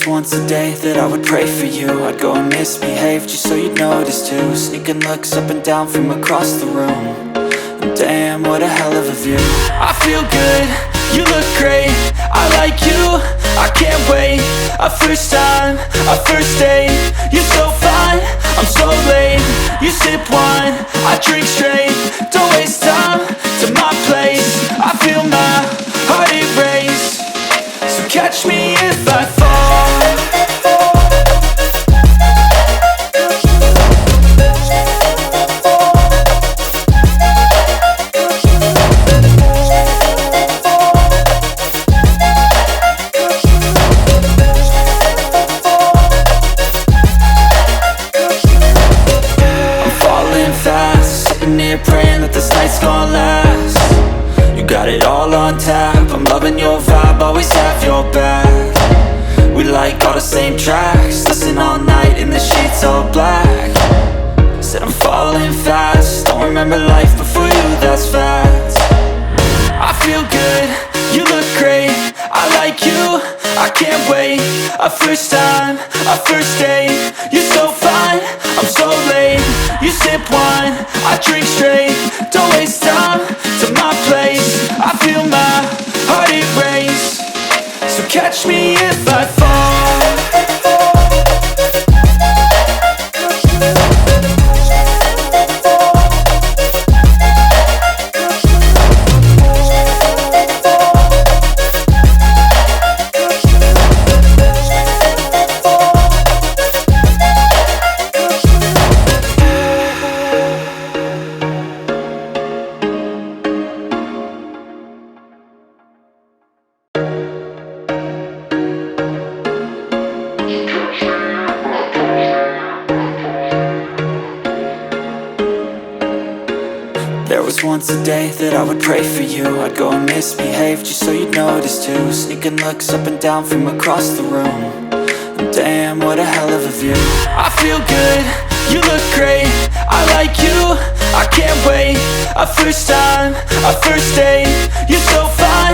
once a day that I would pray for you. I'd go and misbehave just so you'd notice too. Sneaking looks up and down from across the room. And damn, what a hell of a view. I feel good, you look great, I like you, I can't wait. A first time, a first date, you're so fine, I'm so late. You sip wine, I drink straight. Don't waste time to my place. I feel my heart erase. So catch me if I fall. Praying that this night's gonna last. You got it all on tap, I'm loving your vibe, always have your back. We like all the same tracks, listen all night in the sheets all black. Said I'm falling fast, don't remember life before you, that's fact. I feel good, you look great, I like you, I can't wait. A first time, a first date, you're so fine, I'm so late. You sip wine, I drink straight. Don't waste time to my place. I feel my heart erase. So catch me if I fall. There was once a day that I would pray for you. I'd go and misbehave just so you'd notice too. Sneaking looks up and down from across the room. And damn, what a hell of a view. I feel good, you look great, I like you, I can't wait. A first time, a first date, you're so fine,